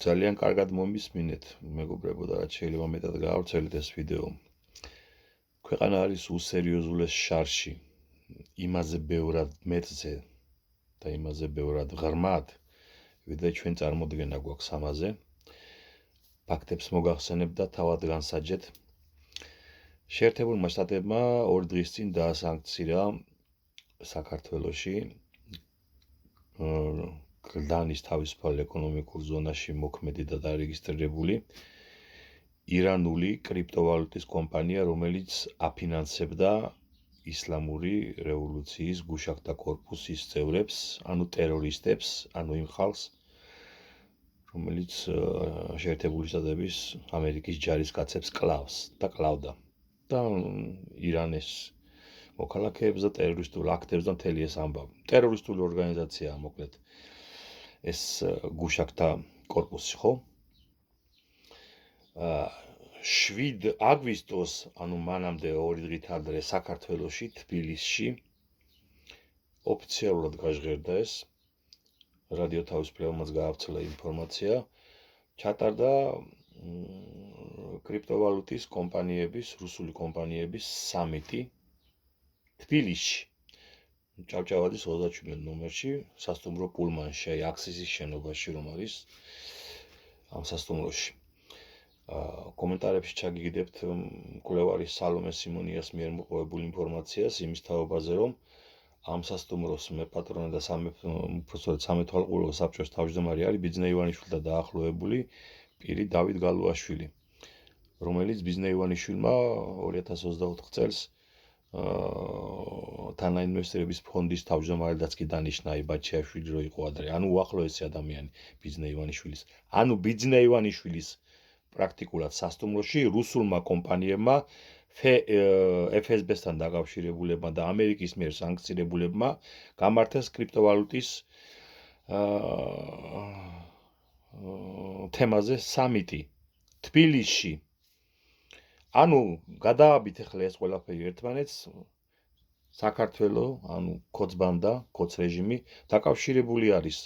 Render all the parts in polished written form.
ძალიან კარგად მომისმინეთ, მეგობრებო და რაც შეიძლება მეტად გაავრცელეთ ეს ვიდეო. ქვეყანა არის უსერიოზულეს შარში. იმაზე ბევრად მეტზე და იმაზე ბევრად ღრმად, ვიდრე ჩვენ წარმოდგენა გვაქვს ამაზე. ფაქტებს მოგახსენებ და თავად განსაჯეთ. შეერთებულმა შტატებმა 2 დღის წინ დაასანქცია საქართველოში გლდანის თავისუფალ ეკონომიკურ ზონაში მოქმედი და დარეგისტრირებული ირანული კრიპტოვალუტის კომპანია, რომელიც აფინანსებდა ისლამური რევოლუციის გუშაგთა კორპუსის წევრებს, ანუ ტერორისტებს, ანუ იმ ხალხს, რომელიც შეერთებული შტატების ამერიკის ჯარისკაცებს კლავს და კლავდა და ირანის მოქალაქეებს და ტერორისტულ აქტებს და მთელი ეს ამბავი. ტერორისტული ორგანიზაციაა, მოკლედ. ეს გუშაგთა კორპუსი, ხო? 7 აგვისტოს, ანუ მანამდე 2 დღით ადრე საქართველოში, თბილისში ოფიციალურად გაჟღერდა ეს. რადიო თავისუფლებამაც გაავრცელა ინფორმაცია. ჩატარდა კრიპტოვალუტის კომპანიების, რუსული კომპანიების სამიტი თბილისში. ჭავჭავაძის 37 ნომერში, სასტუმრო პულმანში, აქსისის შენობაში, რომ არის ამ სასტუმროში. კომენტარებში ჩაგიგდებთ მკვლევარი სალომე სიმონიას მიერ მოპოვებულ ინფორმაციას იმის თაობაზე, რომ ამ სასტუმროს მეპატრონე და სამეთვალყურო საბჭოს თავმჯდომარე არის ბიძინა ივანიშვილი და დაახლოებული პირი დავით გალუაშვილი, რომელიც ბიძინა ივანიშვილმა 2024 წელს თანაინვესტორების ფონდის თავმჯდომარედაც კი დანიშნა ბაჩიაშვილი რო იყო ადრე, ანუ უახლოესი ადამიანი ბიძინა ივანიშვილის. ანუ ბიძინა ივანიშვილის პრაქტიკულად სასტუმროში რუსულმა კომპანიებმა FSB-სთან დაკავშირებულებმა და ამერიკის მიერ სანქცირებულებმა გამართეს კრიპტოვალუტის თემაზე სამიტი თბილისში. ანუ გადააბით ახლა ეს ყველაფერი ერთმანეთს, საქართველო, ანუ ქოცბანდა, ქოც რეჟიმი დაკავშირებული არის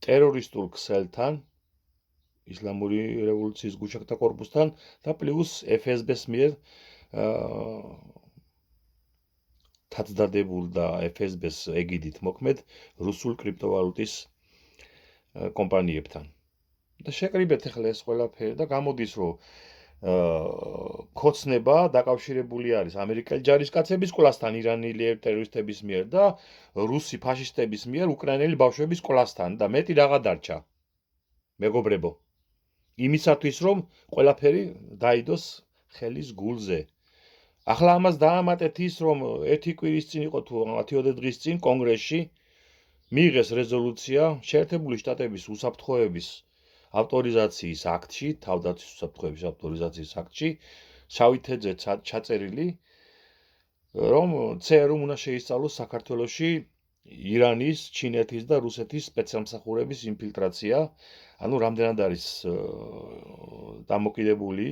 ტერორისტულ ქსელთან, ისლამური რევოლუციის გუშაგთა კორპუსთან და პლუს FSB-ს მიერ თაცდადებულ და FSB-ს ეგიდით მოქმედ რუსულ კრიპტოვალუტის კომპანიებთან. და შეკრიბეთ ახლა ეს ყველაფერი და გამოდის, რომ ქოცნება დაკავშირებული არის ამერიკელი ჯარისკაცების კლასთან, ირანელი ტერორისტების მიერ და რუსი ფაშისტების მიერ უკრაინელი ბავშვების კლასთან და მეტი რაღა დარჩა. მეგობრებო, იმისათვის რომ ყველაფერი დაიდოს ხელის გულზე. ახლა ამას დაამატეთ ის, რომ ერთი კვირის წინ იყო თუ 10 დღის წინ კონგრესში მიიღეს რეზოლუცია შეერთებული შტატების უსაფრთხოების ავტორიზაციის აქტში, თავდაცვის უსაფრთხოების ავტორიზაციის აქტში, შავი თეთრზე ჩაწერილი, რომ CERUM უნდა შეისწავლოს საქართველოში ირანის, ჩინეთის და რუსეთის სპეცსამსახურების ინფილტრაცია, ანუ რამდენად არის დამოკიდებული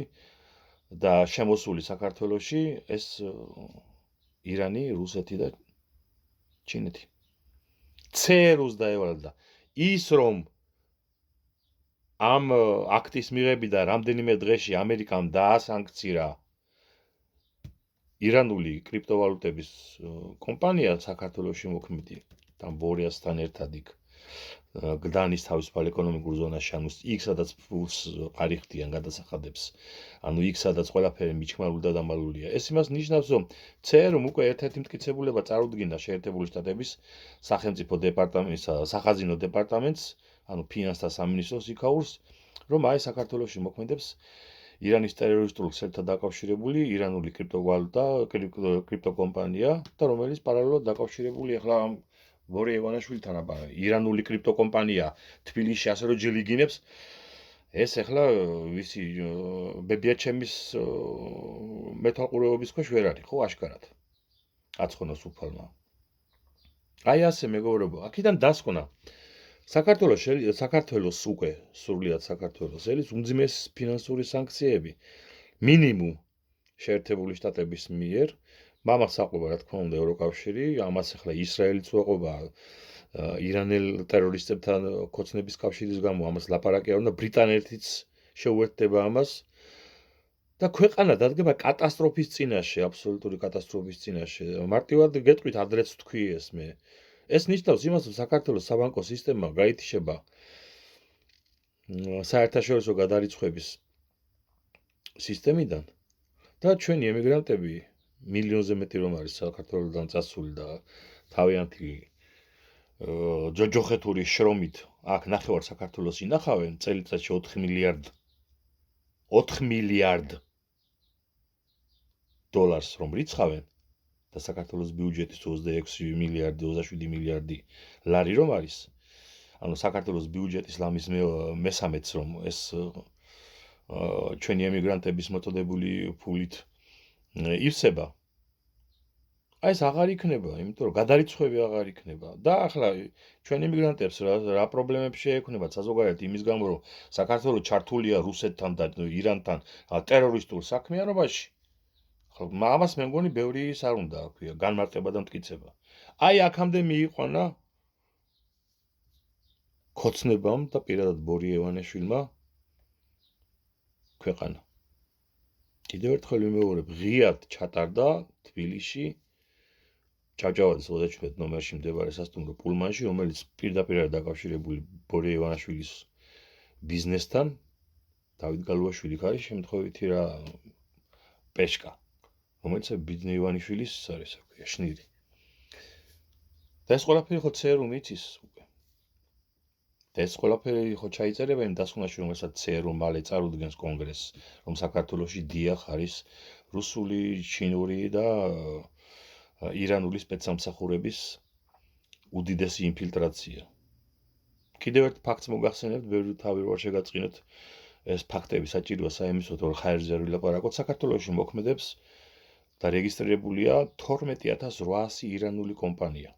და შემოსული საქართველოში ეს ირანი, რუსეთი და ჩინეთი. CERUM-ს დაევალა ის, რომ ამ აქტის მიღებიდან რამდენიმე დღეში ამერიკამ დაასანქცირა ირანული კრიპტოვალუტების კომპანია საქართველოში მოქმედი და ბორიასთან ერთად იქ გლდანის თავისუფალ ეკონომიკურ ზონაში, ანუ იქ სადაც ფულს ყარიხდიან გადასახადებს, ანუ იქ სადაც ყველაფერი მიჩქმარული და დამალულია. ეს იმას ნიშნავს, რომ CERUM უკვე ერთ-ერთი მტკიცებულება წარუდგინდა შეერთებული შტატების სახელმწიფო დეპარტამენტს, სახაზინო დეპარტამენტს, ანუ ფინანსთა სამინისტროს იქაურს, რომ აი საქართველოში მოქმედებს ირანის ტერორისტულ ქსელთან დაკავშირებული ირანული კრიპტოვალუტა, კრიპტოკომპანია და რომელიც პარალელურად დაკავშირებული ახლა ბორია ივანაშვილთან, აბა ირანული კრიპტოკომპანია თბილისში ასე რომ ჯილიგინებს, ეს ახლა ვისი ბებიაჩემის მეთვალყურეობის ქვეშ ვერ არის, ხო, აშკარად. აცხონოს უფალმა. აი ასე მეგობრებო, აქედან დასკვნა საქართველოს უკვე სრულიად საქართველოს ელის უმძიმეს ფინანსური სანქციები მინიმუმ შეერთებული შტატების მიერ, მამაც აყვება რა თქმა უნდა ევროკავშირი, ამას ახლა ისრაელიც უყვება, ირანელ ტერორისტებთან ქოცნების კავშირის გამო ამას ლაპარაკი არ უნდა, ბრიტანეთიც შეუერთდება ამას და ქვეყანა დადგება კატასტროფის წინაშე, აბსოლუტური კატასტროფის წინაშე. მარტივად გეტყვით, ადრეც ვთქვი ეს მე. ეს ნიშნავს იმას, რომ საქართველოს საბანკო სისტემა გაითიშება საერთაშორისო გადარიცხვების სისტემიდან და ჩვენი ემიგრანტები მილიონზე მეტი რომ არის საქართველოსდან წასული და თავიანთი ჯოჯოხეთური შრომით აქ ნახევარ საქართველოს ინახავენ წელიწადში 4 მილიარდ დოლარს რომ რიცხავენ და საქართველოს ბიუჯეტის 26 მილიარდი 27 მილიარდი ლარი რომ არის ანუ საქართველოს ბიუჯეტის ლამის მესამედს რომ ეს ჩვენი ემიგრანტების მოწოდებული ფულით ივსება აი ეს აღარ იქნება, იმიტომ რომ გადარიცხვები აღარ იქნება და ახლა ჩვენ ემიგრანტებს რა პრობლემები შეექმნებათ საზოგადოებრივ იმის გამო რომ საქართველოს ჩართულია რუსეთთან და ირანთან ტერორისტულ საქმიანობაში ახლა ამას მე მგონი ბევრი ის არ უნდა აქვია განმარტება და მტკიცება აი აქამდე მიიყვანა ქოცნებამ და პირადად ბორი ევანეშვილმა ქვეყანა კიდევ ერთხელ ვიმეორებ ღიად ჩატარდა თბილისში ჭავჭავაძის 37 ნომერში მდებარე სასტუმრო პულმანში, რომელიც პირდაპირ არის დაკავშირებული ბორი ევანაშვილის ბიზნესთან. დავით გალუაშვილი არის შემთხვევითი რა პეშკა, რომელიც ბიზნეს ევანიშვილის არის აქვია შნირი. და ეს ყველაფერი ხო ЦРУ მიცის უკვე. და ეს ყველაფერი ხო ჩაიწერება იმ დასკვნაში, რომელსაც ЦРУ მალე წარუდგენს კონგრესს, რომ საქართველოში დიახ არის რუსული, ჩინური და ირანული სპეცსამსახურების უდიდესი ინფილტრაცია. კიდევ ერთ ფაქტს მოგახსენებთ, ბევრი თავი რო შეგაწყინოთ, ეს ფაქტები საჭიროა საიმისოდ, რომ ხაერზე არ ვილაპარაკოთ. საქართველოში მოქმედებს და რეგისტრირებულია 12800 ირანული კომპანია.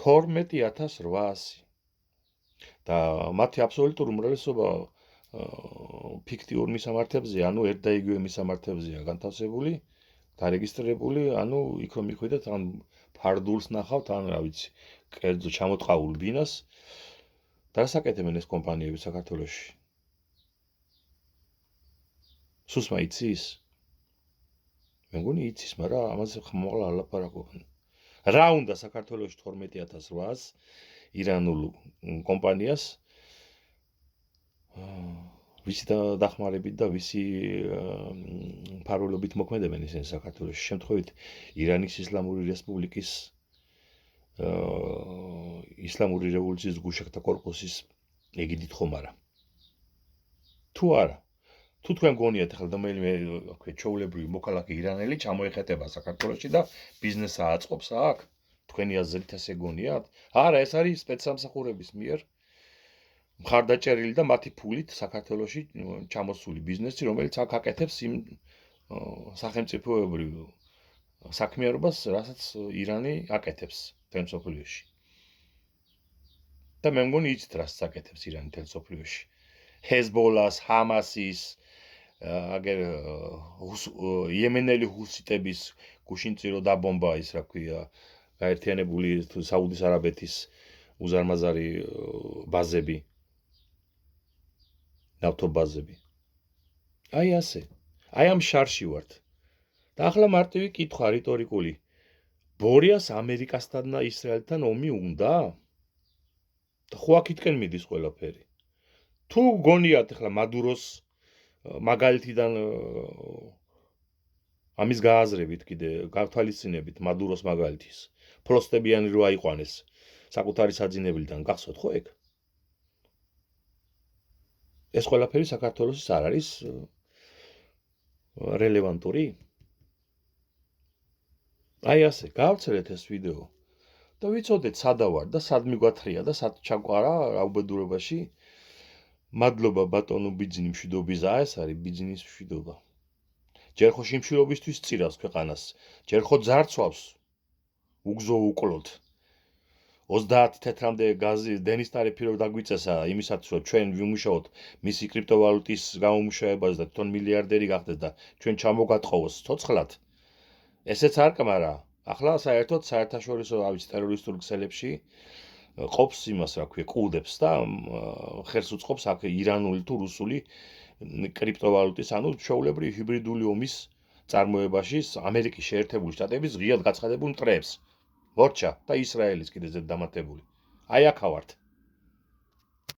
12800 და მათი აბსოლუტური უმრავლესობა ფიქტიურ მისამართებზე, ანუ ერთ და იგივე მისამართებზეა განთავსებული. დარეგისტრირებული, ანუ იქ რომ მიხვიდეთ, ან ფარდულს ნახავთ, ან რა ვიცი, კერძო ჩამოტყაულ ბინას. დასაკეთებენ ეს კომპანიები საქართველოში. სუსმა იცის? მე მგონი იცის, მაგრამ ამაზე ხმაურა არ ლაპარაკობენ. რა უნდა საქართველოში 12800 ირანულ კომპანიას? ვისი დახმარებით და ვისი ფარულობით მოქმედებენ ისინი საქართველოში. შემთხვევით ირანის ისლამური რესპუბლიკის ისლამური რევოლუციის გუშაქთა კორპუსის ეგიდით ხომ არა? თუ არა, თუ თქვენ გონიათ ახლა რომელიმე ჩვეულებრივი მოქალაქე ირანელი ჩამოეხეტება საქართველოში და ბიზნესს აწყობს აქ, თქვენი აზრით ასე გონიათ? არა, ეს არის სპეცსამსახურების მიერ მხარდაჭერილი და მათი ფულით საქართველოში ჩამოსული ბიზნესი, რომელიც აქ აკეთებს იმ სახელმწიფოებრივ საქმიანობას, რასაც ირანი აკეთებს მთელ მსოფლიოში. და მე მგონი იცით, რასაც აკეთებს ირანი მთელ მსოფლიოში. ჰეზბოლას, ჰამასის, აგერ იემენელი ჰუსიტების გუშინწირო დაბომბა ის რა ქვია, გაერთიანებული საუდის არაბეთის უზარმაზარი ბაზები. ნავთობაზები. აი ასე. აი ამ შარში ვართ. და ახლა მარტივი კითხვა რიტორიკული. ბორიას ამერიკასთან და ისრაელთან ომი უნდა? და ხო აქეთკენ მიდის ყველაფერი. თუ გონიათ ახლა მადუროს მაგალითიდან ამის გააზრებით კიდე გათვალისწინებით მადუროს მაგალითის ფლოსტებიანი რო აიყვანეს საკუთარი საძინებლიდან გახსოვთ ხო ეგ? ეს ყველაფერი საქართველოსის არ არის რელევანტური? აი ასე, გავცელეთ ეს ვიდეო და ვიცოდეთ სადა ვარ და სად მიგვათრია და სად ჩაგვყარა რა უბედურებაში. მადლობა ბატონო ბიძინი მშვიდობისა, ეს არის ბიძინის მშვიდობა. ჯერ ხო შიმშილობისთვის წირავს ქვეყანას, ჯერ ხო ძარცვავს უგზო უკლოდ. 30 თეთრამდე გაზი დენის ტარიფი რო დაგვიწესა იმისათვის რომ ჩვენ ვიმუშაოთ მისი კრიპტოვალუტის გამომუშავებაზე და თვითონ მილიარდერი გახდეს და ჩვენ ჩამოგატყოვოს ცოცხლად. ესეც არ კმარა. ახლა საერთოდ საერთაშორისო ტერორისტულ ქსელებში ყოფს იმას, რა ქვია, ყუდებს და ხერს უწყობს აქ ირანული თუ რუსული კრიპტოვალუტის, ანუ ჩვეულებრივი ჰიბრიდული ომის წარმოებაში ამერიკის შეერთებული შტატების ღიად გაცხადებულ მტრებს. ვორჩა და ისრაელის კიდე ზედ დამატებული. აი აქ ავართ.